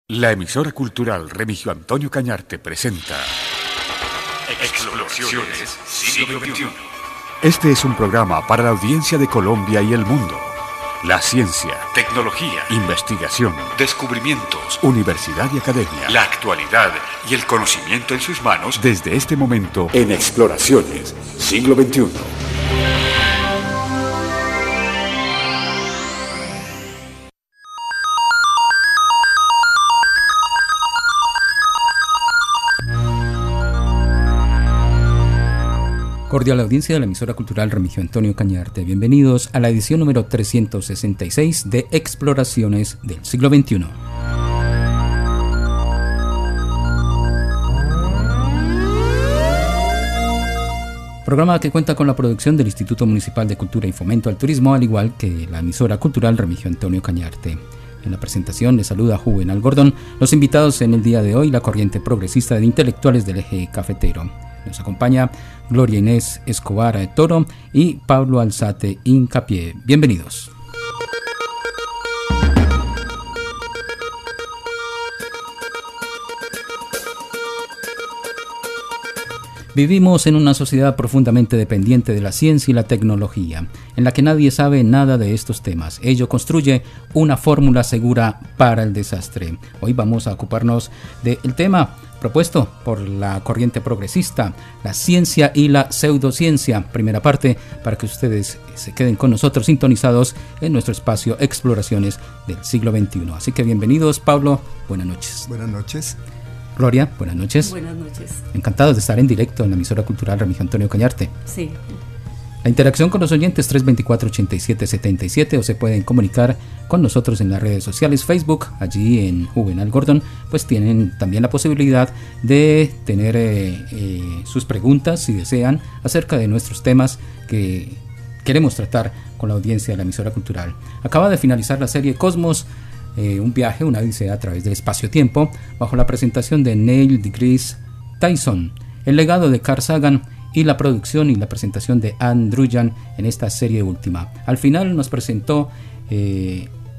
La emisora cultural Remigio Antonio Cañarte presenta Exploraciones Siglo XXI. Este es un programa para la audiencia de Colombia y el mundo. La ciencia, tecnología, investigación, descubrimientos, universidad y academia, la actualidad y el conocimiento en sus manos desde este momento en Exploraciones Siglo XXI. Cordial audiencia de la emisora cultural Remigio Antonio Cañarte. Bienvenidos a la edición número 366 de Exploraciones del Siglo XXI. Programa que cuenta con la producción del Instituto Municipal de Cultura y Fomento al Turismo, al igual que la emisora cultural Remigio Antonio Cañarte. En la presentación les saluda Juvenal Gordón. Los invitados en el día de hoy, la corriente progresista de intelectuales del eje cafetero. Nos acompaña Gloria Inés Escobar Toro y Pablo Alzate Incapié. Bienvenidos. Vivimos en una sociedad profundamente dependiente de la ciencia y la tecnología, en la que nadie sabe nada de estos temas. Ello construye una fórmula segura para el desastre. Hoy vamos a ocuparnos del tema propuesto por la corriente progresista, la ciencia y la pseudociencia. Primera parte, para que ustedes se queden con nosotros sintonizados en nuestro espacio Exploraciones del Siglo XXI. Así que bienvenidos, Pablo, buenas noches. Buenas noches. Gloria, buenas noches. Buenas noches. Encantados de estar en directo en la emisora cultural Remigio Antonio Cañarte. Sí. La interacción con los oyentes 324-8777 o se pueden comunicar con nosotros en las redes sociales Facebook, allí en Juvenal Gordón, pues tienen también la posibilidad de tener sus preguntas, si desean, acerca de nuestros temas que queremos tratar con la audiencia de la emisora cultural. Acaba de finalizar la serie Cosmos, un viaje, una odisea a través del espacio-tiempo, bajo la presentación de Neil deGrasse Tyson, el legado de Carl Sagan y la producción y la presentación de Anne Druyan en esta serie última. Al final nos presentó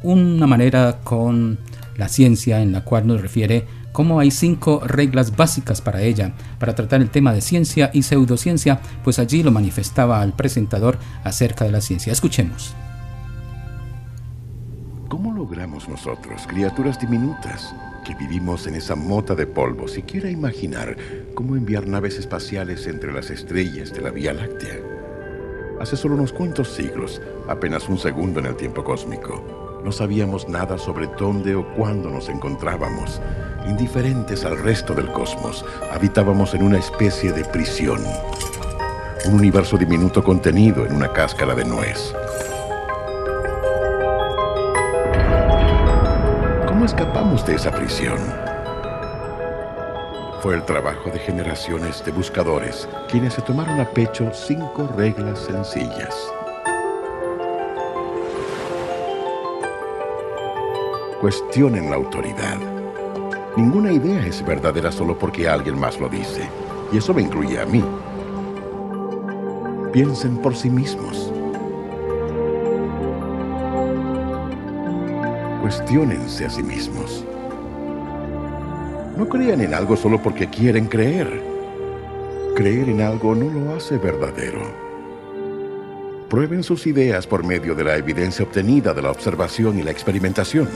una manera con la ciencia en la cual nos refiere cómo hay 5 reglas básicas para ella, para tratar el tema de ciencia y pseudociencia, pues allí lo manifestaba al presentador acerca de la ciencia. Escuchemos. ¿Cómo logramos nosotros, criaturas diminutas, que vivimos en esa mota de polvo, siquiera imaginar cómo enviar naves espaciales entre las estrellas de la Vía Láctea? Hace solo unos cuantos siglos, apenas un segundo en el tiempo cósmico, no sabíamos nada sobre dónde o cuándo nos encontrábamos. Indiferentes al resto del cosmos, habitábamos en una especie de prisión. Un universo diminuto contenido en una cáscara de nuez. ¿Cómo escapamos de esa prisión? Fue el trabajo de generaciones de buscadores quienes se tomaron a pecho 5 reglas sencillas. Cuestionen la autoridad. Ninguna idea es verdadera solo porque alguien más lo dice, y eso me incluye a mí. Piensen por sí mismos. Cuestiónense a sí mismos. No crean en algo solo porque quieren creer. Creer en algo no lo hace verdadero. Prueben sus ideas por medio de la evidencia obtenida de la observación y la experimentación.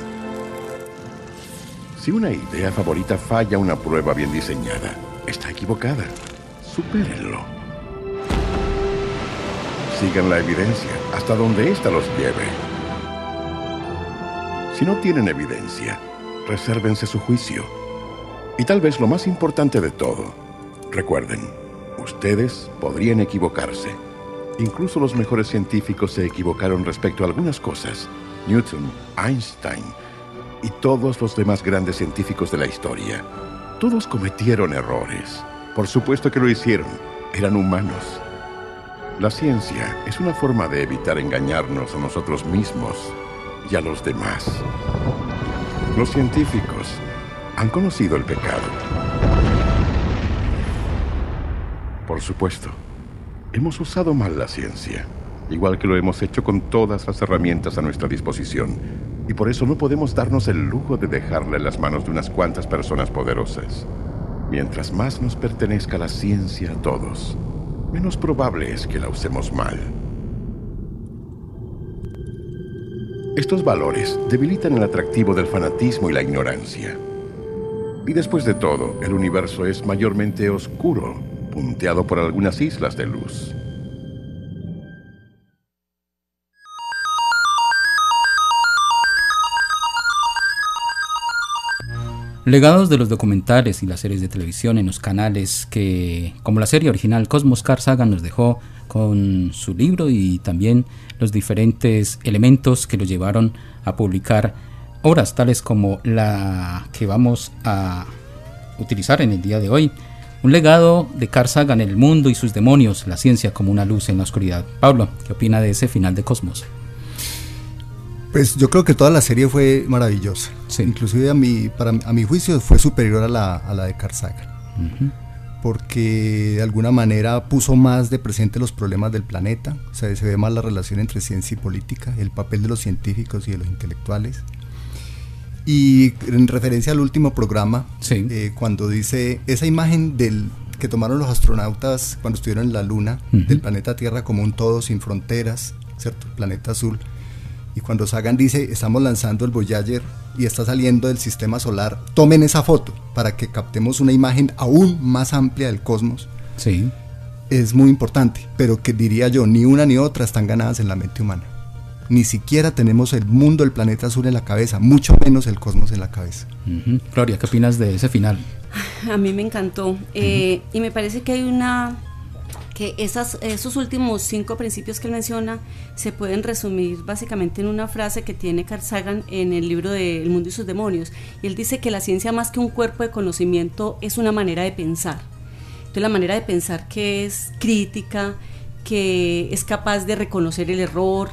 Si una idea favorita falla una prueba bien diseñada, está equivocada. Supérenlo. Sigan la evidencia hasta donde ésta los lleve. Si no tienen evidencia, resérvense su juicio. Y tal vez lo más importante de todo, recuerden, ustedes podrían equivocarse. Incluso los mejores científicos se equivocaron respecto a algunas cosas. Newton, Einstein y todos los demás grandes científicos de la historia. Todos cometieron errores. Por supuesto que lo hicieron. Eran humanos. La ciencia es una forma de evitar engañarnos a nosotros mismos y a los demás. Los científicos han conocido el pecado. Por supuesto, hemos usado mal la ciencia, igual que lo hemos hecho con todas las herramientas a nuestra disposición, Y por eso no podemos darnos el lujo de dejarla en las manos de unas cuantas personas poderosas. Mientras más nos pertenezca la ciencia a todos, menos probable es que la usemos mal. Estos valores debilitan el atractivo del fanatismo y la ignorancia. Y después de todo, el universo es mayormente oscuro, punteado por algunas islas de luz. Legados de los documentales y las series de televisión en los canales que, como la serie original Cosmos, Carl Sagan nos dejó con su libro y también los diferentes elementos que lo llevaron a publicar obras tales como la que vamos a utilizar en el día de hoy. Un legado de Carl Sagan, el mundo y sus demonios, la ciencia como una luz en la oscuridad. Pablo, ¿qué opina de ese final de Cosmos? Pues yo creo que toda la serie fue maravillosa. Sí. Inclusive a mi juicio fue superior a la de Carl Sagan. Porque de alguna manera puso más de presente los problemas del planeta. O sea, se ve más la relación entre ciencia y política, el papel de los científicos y de los intelectuales. Y en referencia al último programa, sí, cuando dice esa imagen que tomaron los astronautas cuando estuvieron en la Luna, del planeta Tierra como un todo sin fronteras, ¿cierto? Planeta azul. Y cuando Sagan dice, estamos lanzando el Voyager y está saliendo del sistema solar, tomen esa foto para que captemos una imagen aún más amplia del cosmos. Sí. Es muy importante, pero que diría yo, ni una ni otra están ganadas en la mente humana. Ni siquiera tenemos el mundo, el planeta azul en la cabeza, mucho menos el cosmos en la cabeza. Gloria, ¿qué opinas de ese final? A mí me encantó, y me parece que hay que esos últimos 5 principios que él menciona se pueden resumir básicamente en una frase que tiene Carl Sagan en el libro de El mundo y sus demonios, y él dice que la ciencia, más que un cuerpo de conocimiento, es una manera de pensar. Entonces, la manera de pensar que es crítica, que es capaz de reconocer el error,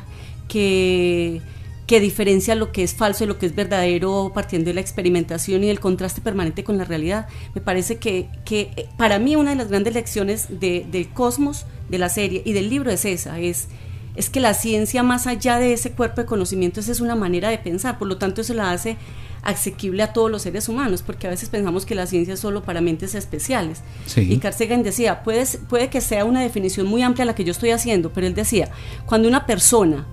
que diferencia lo que es falso y lo que es verdadero partiendo de la experimentación y del contraste permanente con la realidad. Me parece que para mí una de las grandes lecciones del Cosmos, de la serie y del libro es esa, es que la ciencia, más allá de ese cuerpo de conocimientos, es una manera de pensar. Por lo tanto, eso la hace asequible a todos los seres humanos, porque a veces pensamos que la ciencia es solo para mentes especiales. Sí. Y Carl Sagan decía, puede que sea una definición muy amplia la que yo estoy haciendo, pero él decía, cuando una persona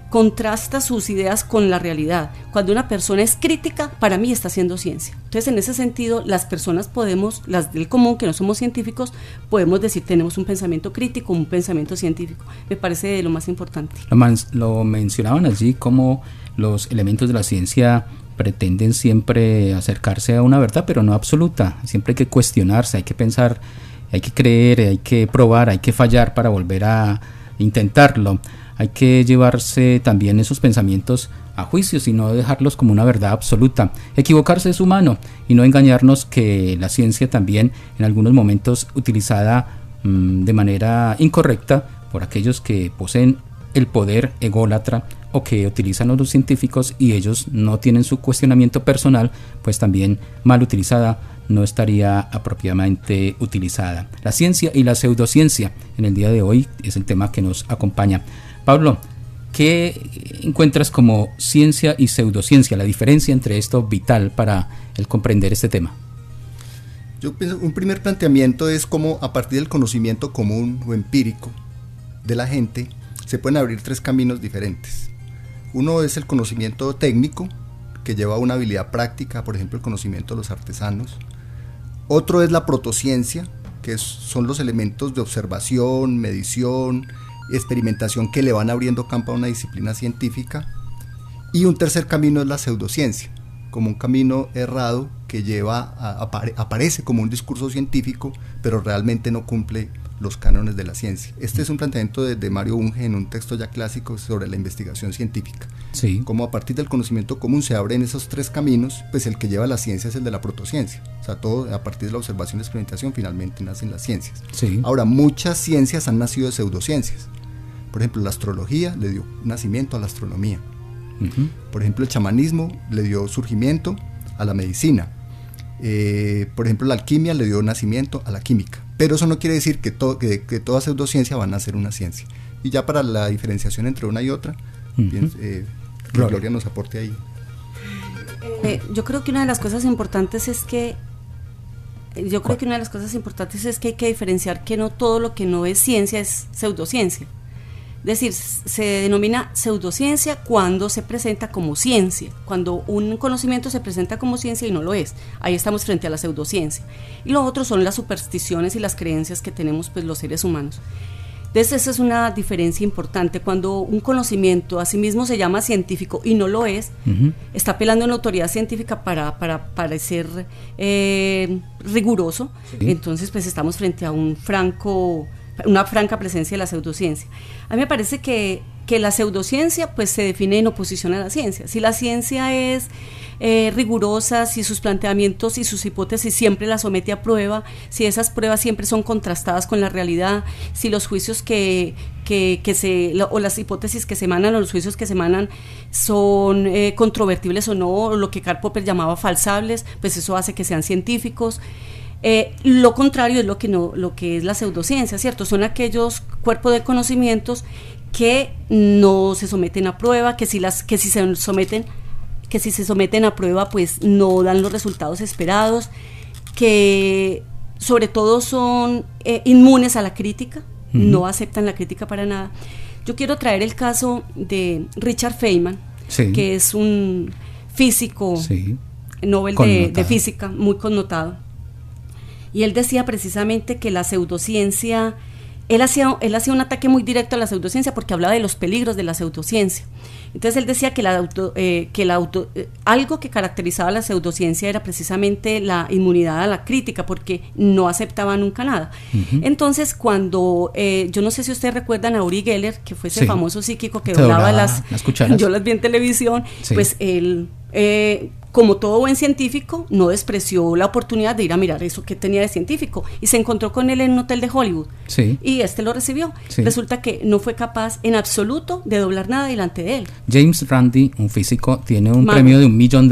contrasta sus ideas con la realidad, cuando una persona es crítica, para mí está haciendo ciencia. Entonces, en ese sentido, las personas podemos, las del común, que no somos científicos, podemos decir, tenemos un pensamiento crítico, un pensamiento científico. Me parece de lo más importante. Lo mencionaban allí como los elementos de la ciencia pretenden siempre acercarse a una verdad, pero no absoluta. Siempre hay que cuestionarse, hay que pensar, hay que creer, hay que probar, hay que fallar para volver a intentarlo. Hay que llevarse también esos pensamientos a juicios y no dejarlos como una verdad absoluta. Equivocarse es humano y no engañarnos que la ciencia también en algunos momentos utilizada de manera incorrecta por aquellos que poseen el poder ególatra o que utilizan a los científicos y ellos no tienen su cuestionamiento personal, pues también mal utilizada no estaría apropiadamente utilizada. La ciencia y la pseudociencia en el día de hoy es el tema que nos acompaña. Pablo, ¿qué encuentras como ciencia y pseudociencia? La diferencia entre esto vital para el comprender este tema. Yo pienso, un primer planteamiento es cómo a partir del conocimiento común o empírico de la gente se pueden abrir 3 caminos diferentes. Uno es el conocimiento técnico, que lleva a una habilidad práctica, por ejemplo el conocimiento de los artesanos. Otro es la protociencia, que son los elementos de observación, medición, experimentación que le van abriendo campo a una disciplina científica. Y un tercer camino es la pseudociencia, como un camino errado que aparece como un discurso científico, pero realmente no cumple los cánones de la ciencia. Este es un planteamiento de Mario Bunge en un texto ya clásico sobre la investigación científica. Sí. Como a partir del conocimiento común se abren esos 3 caminos, pues el que lleva a la ciencia es el de la protociencia. O sea, todo a partir de la observación y experimentación finalmente nacen las ciencias. Sí. Ahora, muchas ciencias han nacido de pseudociencias. Por ejemplo, la astrología le dio nacimiento a la astronomía. Por ejemplo, el chamanismo le dio surgimiento a la medicina. Por ejemplo, la alquimia le dio nacimiento a la química. Pero eso no quiere decir que toda pseudociencia van a ser una ciencia. Y ya para la diferenciación entre una y otra, Gloria nos aporte ahí. Yo creo que una de las cosas importantes es que hay que diferenciar que no todo lo que no es ciencia es pseudociencia. Es decir, se denomina pseudociencia cuando se presenta como ciencia, cuando un conocimiento se presenta como ciencia y no lo es. Ahí estamos frente a la pseudociencia. Y lo otro son las supersticiones y las creencias que tenemos pues los seres humanos. Entonces esa es una diferencia importante. Cuando un conocimiento a sí mismo se llama científico y no lo es, está apelando a una autoridad científica para parecer riguroso, entonces pues estamos frente a una franca presencia de la pseudociencia. A mí me parece que la pseudociencia pues se define en oposición a la ciencia. Si la ciencia es rigurosa, si sus planteamientos y sus hipótesis siempre las somete a prueba, si esas pruebas siempre son contrastadas con la realidad, si los juicios o las hipótesis que se emanan o los juicios que se emanan son controvertibles o no, o lo que Karl Popper llamaba falsables, pues eso hace que sean científicos. Lo contrario es lo que es la pseudociencia, ¿cierto? Son aquellos cuerpos de conocimientos que no se someten a prueba, que si se someten a prueba pues no dan los resultados esperados, que sobre todo son inmunes a la crítica, no aceptan la crítica para nada. Yo quiero traer el caso de Richard Feynman, que es un físico Nobel de física muy connotado, y él decía precisamente que la pseudociencia, él hacía un ataque muy directo a la pseudociencia porque hablaba de los peligros de la pseudociencia. Entonces él decía que algo que caracterizaba a la pseudociencia era precisamente la inmunidad a la crítica, porque no aceptaba nunca nada. Entonces cuando, yo no sé si ustedes recuerdan a Uri Geller, que fue ese famoso psíquico que doblaba las cucharas, yo las vi en televisión, pues él, como todo buen científico, no despreció la oportunidad de ir a mirar eso que tenía de científico, y se encontró con él en un hotel de Hollywood, y lo recibió. Resulta que no fue capaz en absoluto de doblar nada delante de él. James Randi, un físico, tiene un premio de $1 millón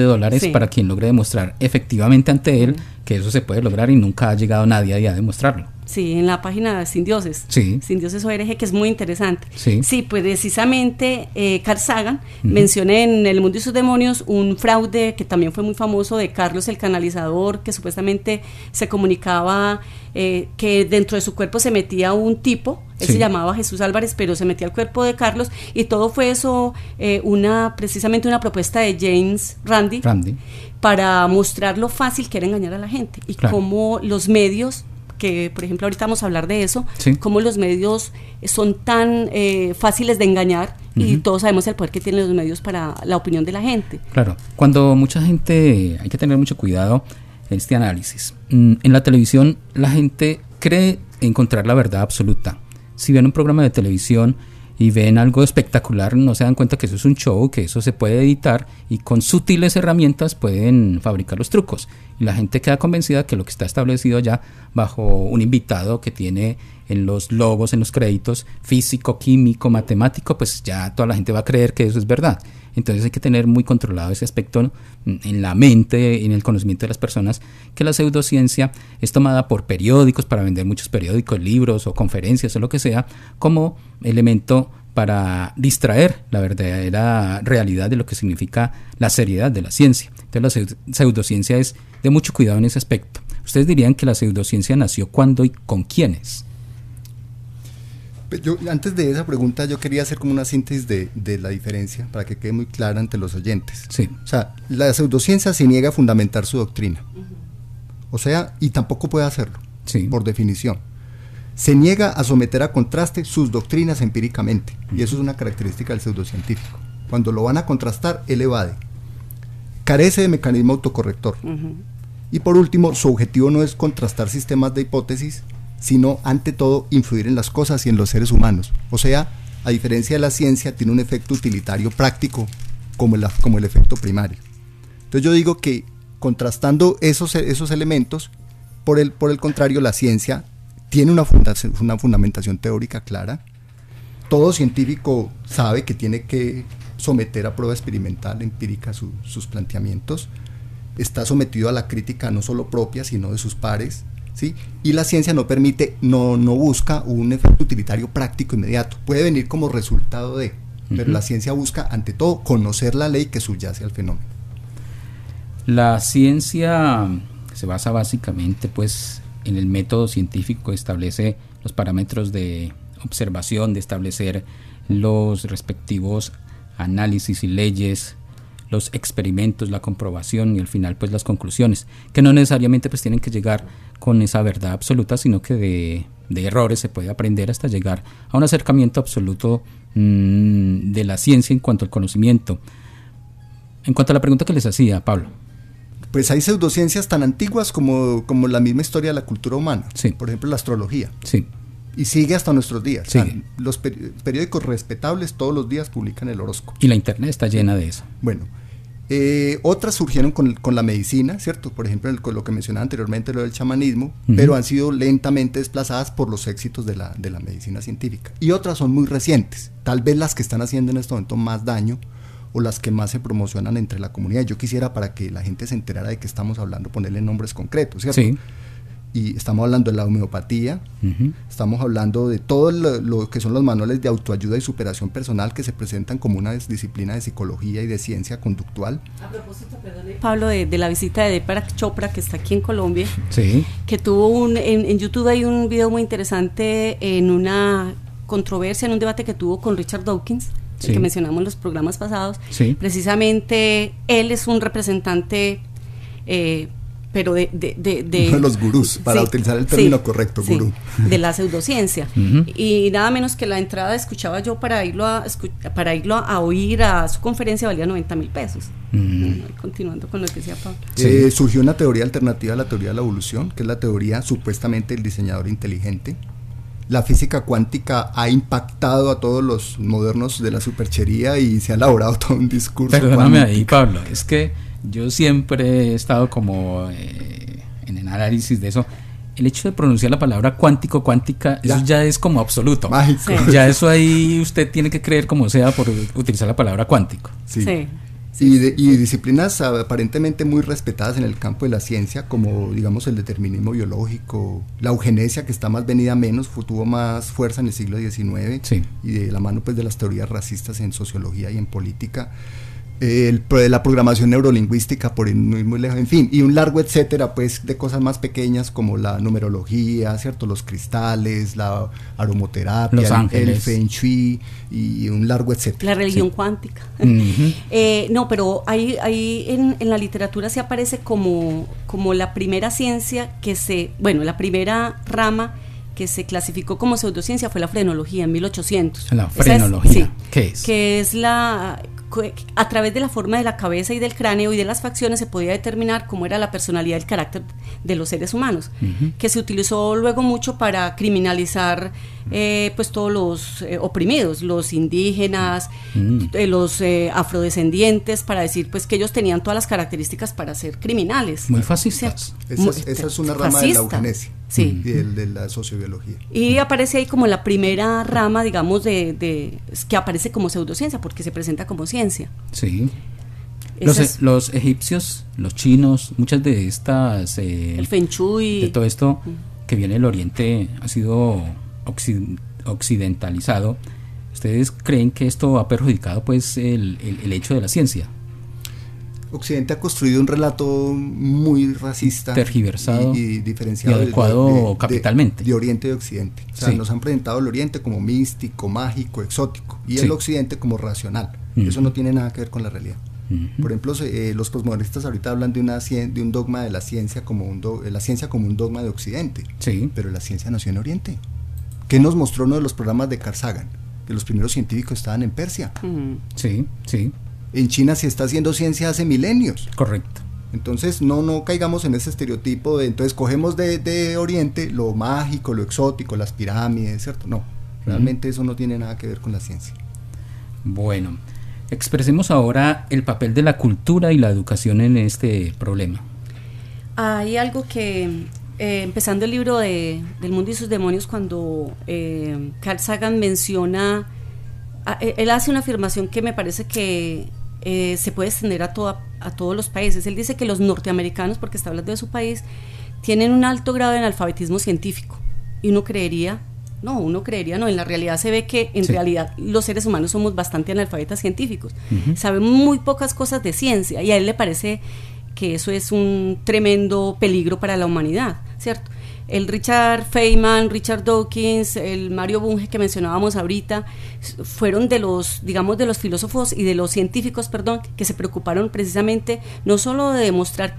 para quien logre demostrar efectivamente ante él que eso se puede lograr, y nunca ha llegado nadie ahí a demostrarlo. Sí, en la página Sin Dioses, Sin Dioses ORG, que es muy interesante. Sí, pues precisamente Carl Sagan menciona en El Mundo y sus Demonios un fraude que también fue muy famoso de Carlos el Canalizador, que supuestamente se comunicaba que dentro de su cuerpo se metía un tipo, él se llamaba Jesús Álvarez, pero se metía al cuerpo de Carlos, y todo fue eso, precisamente una propuesta de James Randi para mostrar lo fácil que era engañar a la gente, y cómo los medios, que por ejemplo ahorita vamos a hablar de eso, cómo los medios son tan fáciles de engañar, y todos sabemos el poder que tienen los medios para la opinión de la gente. Claro, cuando mucha gente, hay que tener mucho cuidado en este análisis. En la televisión la gente cree encontrar la verdad absoluta. Si ven un programa de televisión y ven algo espectacular, no se dan cuenta que eso es un show, que eso se puede editar, y con sutiles herramientas pueden fabricar los trucos, y la gente queda convencida que lo que está establecido ya bajo un invitado que tiene en los logos, en los créditos, físico, químico, matemático, pues ya toda la gente va a creer que eso es verdad. Entonces hay que tener muy controlado ese aspecto en la mente, en el conocimiento de las personas, que la pseudociencia es tomada por periódicos para vender muchos periódicos, libros o conferencias o lo que sea, como elemento para distraer la verdadera realidad de lo que significa la seriedad de la ciencia. Entonces la pseudociencia es de mucho cuidado en ese aspecto. ¿Ustedes dirían que la pseudociencia nació cuándo y con quiénes? Yo, antes de esa pregunta, yo quería hacer como una síntesis de la diferencia para que quede muy clara ante los oyentes. O sea, la pseudociencia se niega a fundamentar su doctrina. O sea, y tampoco puede hacerlo, por definición. Se niega a someter a contraste sus doctrinas empíricamente, y eso es una característica del pseudocientífico. Cuando lo van a contrastar, él evade. Carece de mecanismo autocorrector. Y por último, su objetivo no es contrastar sistemas de hipótesis, sino ante todo influir en las cosas y en los seres humanos. O sea, a diferencia de la ciencia, tiene un efecto utilitario práctico como el efecto primario. Entonces yo digo que contrastando esos elementos, por el contrario, la ciencia tiene una fundamentación teórica clara. Todo científico sabe que tiene que someter a prueba experimental, empírica, sus planteamientos. Está sometido a la crítica no solo propia, sino de sus pares. ¿Sí? Y la ciencia no busca un efecto utilitario práctico inmediato, puede venir como resultado de, pero la ciencia busca ante todo conocer la ley que subyace al fenómeno. La ciencia se basa básicamente pues en el método científico que establece los parámetros de observación, de establecer los respectivos análisis y leyes, los experimentos, la comprobación y al final pues las conclusiones, que no necesariamente pues tienen que llegar con esa verdad absoluta, sino que de errores se puede aprender hasta llegar a un acercamiento absoluto de la ciencia en cuanto al conocimiento. En cuanto a la pregunta que les hacía, Pablo. Pues hay pseudociencias tan antiguas como la misma historia de la cultura humana. Sí. Por ejemplo, la astrología. Sí. Y sigue hasta nuestros días. Sigue. O sea, los periódicos respetables todos los días publican el horóscopo. Y la internet está llena de eso. Bueno, otras surgieron con la medicina, ¿cierto? Por ejemplo, con lo que mencionaba anteriormente, lo del chamanismo, pero han sido lentamente desplazadas por los éxitos de la medicina científica. Y otras son muy recientes, tal vez las que están haciendo en este momento más daño o las que más se promocionan entre la comunidad. Yo quisiera, para que la gente se enterara de qué estamos hablando, ponerle nombres concretos, ¿cierto? Sí. Y estamos hablando de la homeopatía, estamos hablando de todo lo que son los manuales de autoayuda y superación personal que se presentan como una disciplina de psicología y de ciencia conductual. A propósito, perdón, Pablo, de la visita de Deepak Chopra, que está aquí en Colombia, Sí. que tuvo en YouTube hay un video muy interesante en una controversia, en un debate que tuvo con Richard Dawkins, Sí. el que mencionamos en los programas pasados. Sí. Precisamente él es un representante pero de Uno de los gurús, para utilizar el término correcto, gurú. De la pseudociencia. Y nada menos que la entrada, escuchaba yo, para irlo a oír a su conferencia, valía 90,000 pesos. Continuando con lo que decía Pablo. Surgió una teoría alternativa a la teoría de la evolución, que es la teoría supuestamente del diseñador inteligente. La física cuántica ha impactado a todos los modernos de la superchería y se ha elaborado todo un discurso. Perdóname cuántico. ahí, Pablo, es que yo siempre he estado como en el análisis de eso. El hecho de pronunciar la palabra cuántico, cuántica, eso ya es como absoluto. Mágico. Sí. Ya eso ahí usted tiene que creer como sea por utilizar la palabra cuántico. Sí. Sí. Y disciplinas aparentemente muy respetadas en el campo de la ciencia, como digamos el determinismo biológico, la eugenesia, que está más venida menos, tuvo más fuerza en el siglo XIX, Sí. y de la mano pues de las teorías racistas en sociología y en política. La programación neurolingüística, por ir muy lejos, en fin, y un largo etcétera pues de cosas más pequeñas como la numerología, ¿cierto? Los cristales, la aromoterapia, Los ángeles, el feng shui y un largo etcétera. La religión Sí. cuántica. Ujú. No, pero ahí en la literatura se aparece como la primera ciencia la primera rama que se clasificó como pseudociencia fue la frenología en 1800. La Esa frenología, sí, ¿qué es? Que es a través de la forma de la cabeza y del cráneo y de las facciones se podía determinar cómo era la personalidad y el carácter de los seres humanos, que se utilizó luego mucho para criminalizar pues todos los oprimidos, los indígenas, los afrodescendientes, para decir pues que ellos tenían todas las características para ser criminales. Muy fascistas. Esa es una rama de la eugenesia, sí. y de la sociobiología. Y aparece ahí como la primera rama, digamos, que aparece como pseudociencia, porque se presenta como ciencia. Sí. Esa es- Los egipcios, los chinos, muchas de estas... el Feng Shui. de todo esto que viene del Oriente ha sido occidentalizado. ¿Ustedes creen que esto ha perjudicado pues el hecho de la ciencia? Occidente ha construido un relato muy racista, tergiversado y diferenciado y adecuado capitalmente de Oriente y Occidente. O sea, Sí. nos han presentado el Oriente como místico, mágico, exótico, y Sí. el Occidente como racional. Eso no tiene nada que ver con la realidad. Por ejemplo, los posmodernistas ahorita hablan de un dogma de la ciencia como la ciencia como un dogma de Occidente. Sí. Pero la ciencia nació en Oriente. ¿Qué nos mostró uno de los programas de Carl Sagan? Que los primeros científicos estaban en Persia. Sí, sí, En China se está haciendo ciencia hace milenios. correcto. Entonces no caigamos en ese estereotipo de entonces cogemos de Oriente lo mágico, lo exótico, las pirámides, ¿cierto? No, realmente eso no tiene nada que ver con la ciencia. Bueno, expresemos ahora el papel de la cultura y la educación en este problema. Hay algo que, empezando el libro del mundo y sus demonios, cuando Carl Sagan menciona, él hace una afirmación que me parece que se puede extender a todos los países. Él dice que los norteamericanos, porque está hablando de su país, tienen un alto grado de analfabetismo científico, y uno creería No, uno creería no, en la realidad se ve que en realidad los seres humanos somos bastante analfabetas científicos, sabemos muy pocas cosas de ciencia y a él le parece que eso es un tremendo peligro para la humanidad, ¿cierto? El Richard Feynman, Richard Dawkins, el Mario Bunge que mencionábamos ahorita, fueron de los, digamos, de los filósofos y de los científicos, que se preocuparon precisamente no solo de demostrar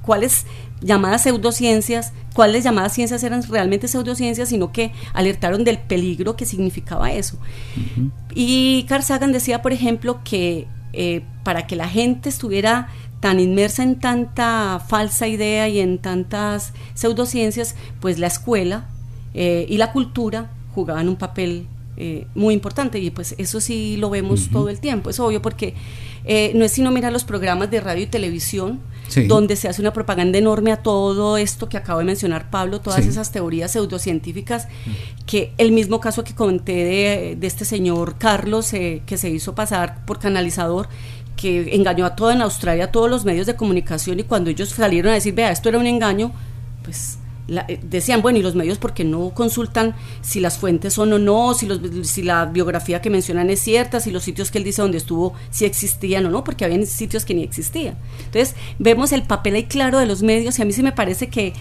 cuáles llamadas pseudociencias, cuáles llamadas ciencias eran realmente pseudociencias, sino que alertaron del peligro que significaba eso. Y Carl Sagan decía, por ejemplo, que para que la gente estuviera tan inmersa en tanta falsa idea y en tantas pseudociencias, pues la escuela y la cultura jugaban un papel muy importante, y pues eso sí lo vemos todo el tiempo, es obvio, porque no es sino mirar los programas de radio y televisión, donde se hace una propaganda enorme a todo esto que acabo de mencionar, Pablo, todas esas teorías pseudocientíficas, que el mismo caso que comenté de este señor Carlos, que se hizo pasar por canalizador, que engañó a en Australia a todos los medios de comunicación, y cuando ellos salieron a decir, vea, esto era un engaño, pues decían, bueno, y los medios ¿por qué no consultan si las fuentes son o no, si la biografía que mencionan es cierta, si los sitios que él dice donde estuvo si existían o no, porque había sitios que ni existían? Entonces vemos el papel ahí claro de los medios, y a mí sí me parece que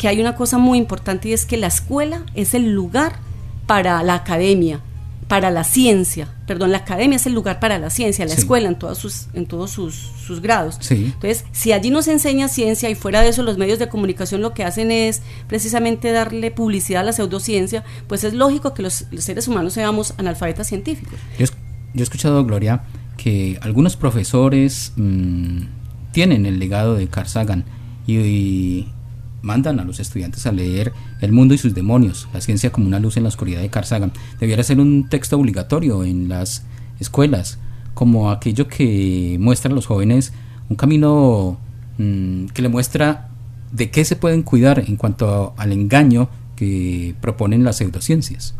hay una cosa muy importante, y es que la escuela es el lugar para la academia, para la ciencia, la academia es el lugar para la ciencia, la escuela en todos sus grados. Entonces, si allí no se enseña ciencia, y fuera de eso los medios de comunicación lo que hacen es precisamente darle publicidad a la pseudociencia, pues es lógico que los seres humanos seamos analfabetas científicos. Yo he escuchado, Gloria, que algunos profesores tienen el legado de Carl Sagan y mandan a los estudiantes a leer El mundo y sus demonios, la ciencia como una luz en la oscuridad de Carl Sagan. Debiera ser un texto obligatorio en las escuelas, como aquello que muestra a los jóvenes un camino que le muestra de qué se pueden cuidar en cuanto al engaño que proponen las pseudociencias.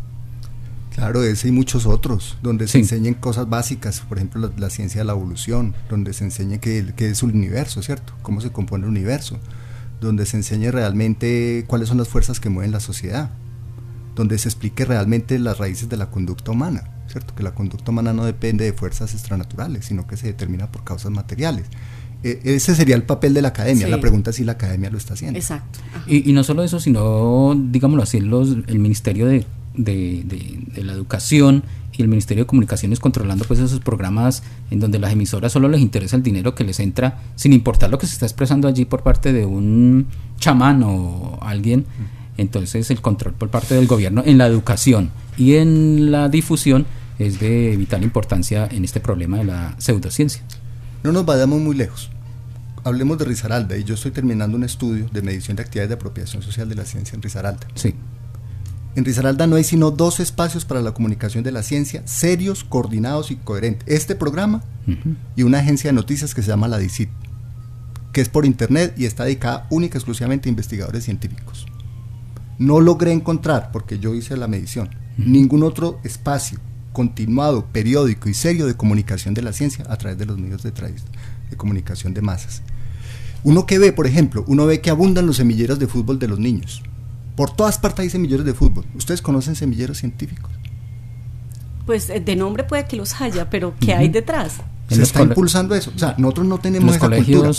Claro, ese y muchos otros, donde se enseñen cosas básicas, por ejemplo la ciencia de la evolución, donde se enseñe qué es el universo, ¿cierto? Cómo se compone el universo, donde se enseñe realmente cuáles son las fuerzas que mueven la sociedad, donde se explique realmente las raíces de la conducta humana, ¿cierto? Que la conducta humana no depende de fuerzas extranaturales, sino que se determina por causas materiales. Ese sería el papel de la academia. La pregunta es si la academia lo está haciendo. Exacto. Y no solo eso, sino, digámoslo así, el Ministerio de la Educación y el Ministerio de Comunicaciones controlando pues esos programas en donde las emisoras solo les interesa el dinero que les entra, sin importar lo que se está expresando allí por parte de un chamán o alguien. Entonces el control por parte del gobierno en la educación y en la difusión es de vital importancia en este problema de la pseudociencia. No nos vayamos muy lejos. Hablemos de Risaralda, y yo estoy terminando un estudio de medición de actividades de apropiación social de la ciencia en Risaralda. En Risaralda no hay sino 2 espacios para la comunicación de la ciencia, serios, coordinados y coherentes. Este programa y una agencia de noticias que se llama la DICIT, que es por internet y está dedicada única y exclusivamente a investigadores científicos. No logré encontrar, porque yo hice la medición, ningún otro espacio continuado, periódico y serio de comunicación de la ciencia a través de los medios de comunicación de masas. Uno que ve, por ejemplo, que abundan los semilleros de fútbol de los niños. Por todas partes hay semilleros de fútbol. ¿Ustedes conocen semilleros científicos? Pues de nombre puede que los haya, pero ¿qué hay detrás? Se está impulsando eso. O sea, nosotros no tenemos esa cultura.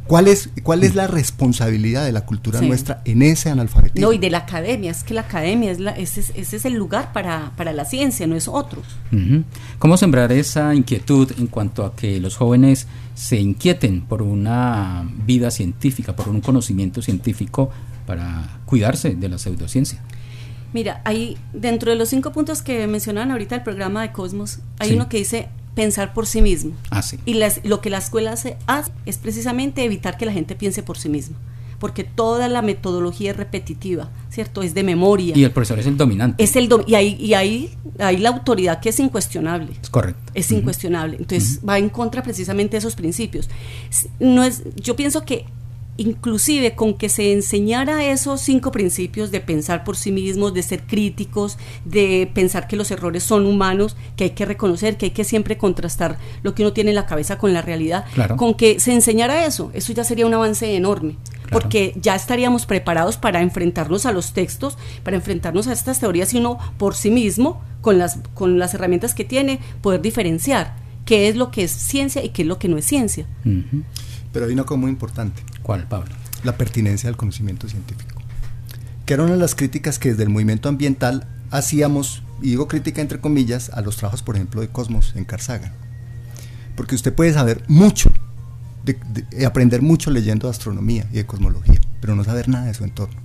¿Cuál es la responsabilidad de la cultura nuestra en ese analfabetismo? No, y de la academia, es que la academia ese es el lugar para la ciencia, no es otro. ¿Cómo sembrar esa inquietud en cuanto a que los jóvenes se inquieten por una vida científica, por un conocimiento científico, para cuidarse de la pseudociencia? Mira, ahí dentro de los 5 puntos que mencionaban ahorita el programa de Cosmos, hay uno que dice pensar por sí mismo. Y lo que la escuela hace es precisamente evitar que la gente piense por sí misma, porque toda la metodología es repetitiva, ¿cierto? Es de memoria. Y el profesor es el dominante. Y ahí la autoridad que es incuestionable. Es correcto. Es incuestionable. Entonces va en contra precisamente de esos principios. Yo pienso que inclusive con que se enseñara esos 5 principios de pensar por sí mismos, de ser críticos, de pensar que los errores son humanos, que hay que reconocer, que hay que siempre contrastar lo que uno tiene en la cabeza con la realidad, con que se enseñara eso ya sería un avance enorme. porque ya estaríamos preparados para enfrentarnos a los textos, para enfrentarnos a estas teorías y uno por sí mismo, con las herramientas que tiene, poder diferenciar qué es lo que es ciencia y qué es lo que no es ciencia. Uh-huh. Pero hay una cosa muy importante. ¿Cuál, Pablo? La pertinencia del conocimiento científico, que era una de las críticas que desde el movimiento ambiental hacíamos, y digo crítica entre comillas, a los trabajos, por ejemplo, de Cosmos en Carl Sagan. Porque usted puede saber mucho, aprender mucho leyendo de astronomía y de cosmología, pero no saber nada de su entorno.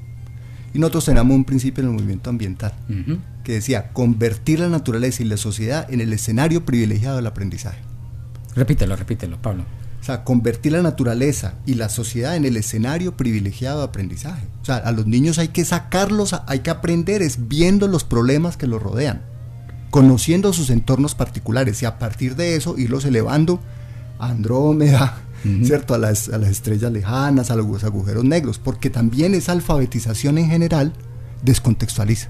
Y nosotros teníamos un principio en el movimiento ambiental, uh-huh, que decía convertir la naturaleza y la sociedad en el escenario privilegiado del aprendizaje. Repítelo, Pablo. O sea, convertir la naturaleza y la sociedad en el escenario privilegiado de aprendizaje. O sea, a los niños hay que sacarlos, hay que aprender es viendo los problemas que los rodean, conociendo sus entornos particulares y a partir de eso irlos elevando a Andrómeda, uh-huh, ¿cierto? A las estrellas lejanas, a los agujeros negros, porque también esa alfabetización en general descontextualiza.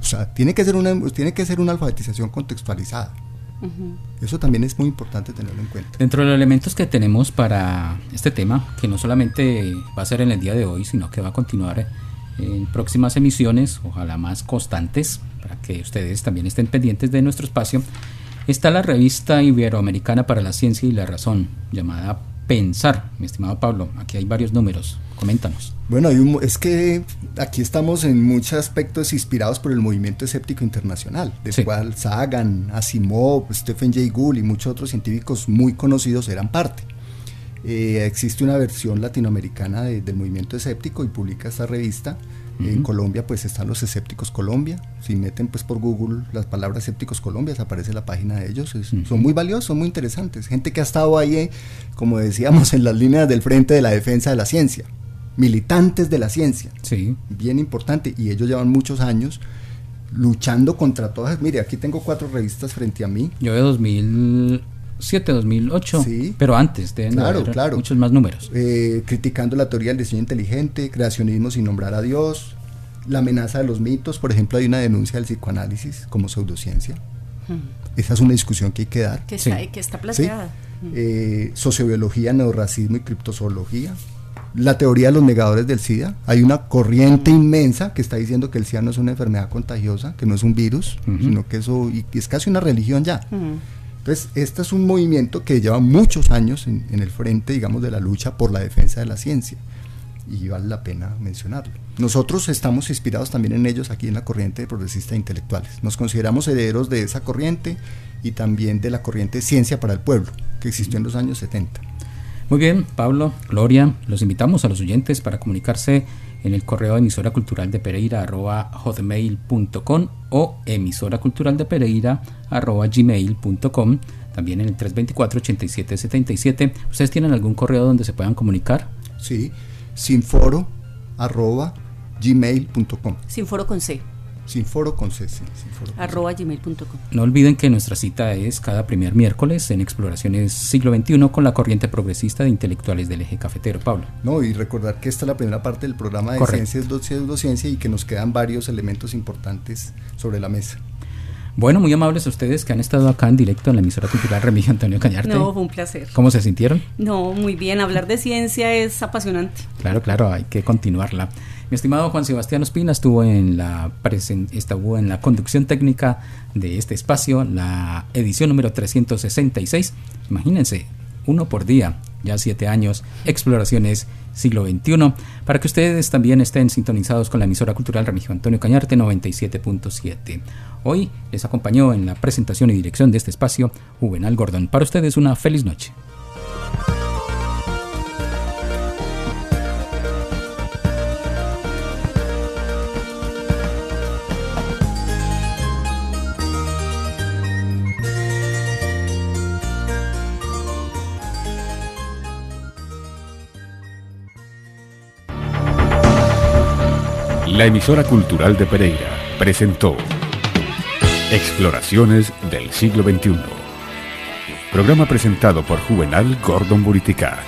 O sea, tiene que ser una alfabetización contextualizada. Uh-huh. Eso también es muy importante tenerlo en cuenta. Dentro de los elementos que tenemos para este tema, que no solamente va a ser en el día de hoy, sino que va a continuar en próximas emisiones, ojalá más constantes, para que ustedes también estén pendientes de nuestro espacio, está la revista Iberoamericana para la Ciencia y la Razón, llamada Pensar. Mi estimado Pablo, aquí hay varios números, coméntanos. Bueno, es que aquí estamos en muchos aspectos inspirados por el movimiento escéptico internacional, del cual Sagan, Asimov, Stephen Jay Gould y muchos otros científicos muy conocidos eran parte. Existe una versión latinoamericana del movimiento escéptico y publica esta revista. Uh-huh. En Colombia pues están los Escépticos Colombia. Si meten pues por Google las palabras Escépticos Colombia, aparece la página de ellos. Uh-huh. Son muy valiosos, son muy interesantes. Gente que ha estado ahí, como decíamos, en las líneas del frente de la defensa de la ciencia. Militantes de la ciencia. Sí. Bien importante. Y ellos llevan muchos años luchando contra todas. Mire, aquí tengo 4 revistas frente a mí. Yo de 2007, 2008, sí, pero antes deben haber muchos más números. Criticando la teoría del diseño inteligente, creacionismo sin nombrar a Dios, la amenaza de los mitos. Por ejemplo, hay una denuncia del psicoanálisis como pseudociencia. Esa es una discusión que hay que dar. Que está planteada. ¿Sí? Sociobiología, neorracismo y criptozoología. La teoría de los negadores del SIDA. Hay una corriente inmensa que está diciendo que el SIDA no es una enfermedad contagiosa, que no es un virus, sino que eso y es casi una religión ya. Entonces, este es un movimiento que lleva muchos años en el frente, digamos, de la lucha por la defensa de la ciencia, y vale la pena mencionarlo. Nosotros estamos inspirados también en ellos aquí en la corriente de progresistas e intelectuales. Nos consideramos herederos de esa corriente y también de la corriente Ciencia para el Pueblo, que existió en los años 70. Muy bien, Pablo, Gloria, los invitamos a los oyentes para comunicarse en el correo emisoraculturaldepereira@hotmail.com o emisoraculturaldepereira@gmail.com, también en el 324-8777. ¿Ustedes tienen algún correo donde se puedan comunicar? Sí, sinforo@gmail.com. Sinforo con C. Sinforo con C, sí, @gmail.com. No olviden que nuestra cita es cada primer miércoles en Exploraciones Siglo XXI con la corriente progresista de intelectuales del eje cafetero. Pablo. No, y recordar que esta es la primera parte del programa de Ciencia es Pseudociencia y que nos quedan varios elementos importantes sobre la mesa. Bueno, muy amables a ustedes que han estado acá en directo en la emisora cultural Remigio Antonio Cañarte. No, fue un placer. ¿Cómo se sintieron? No, muy bien, hablar de ciencia es apasionante. Claro, hay que continuarla. Mi estimado Juan Sebastián Ospina estuvo en la conducción técnica de este espacio, la edición número 366. Imagínense, 1 por día, ya 7 años, Exploraciones Siglo XXI, para que ustedes también estén sintonizados con la emisora cultural Remigio Antonio Cañarte 97.7. Hoy les acompañó en la presentación y dirección de este espacio Juvenal Gordon. Para ustedes una feliz noche. La emisora cultural de Pereira presentó Exploraciones del siglo XXI. Programa presentado por Juvenal Gordon Buriticá.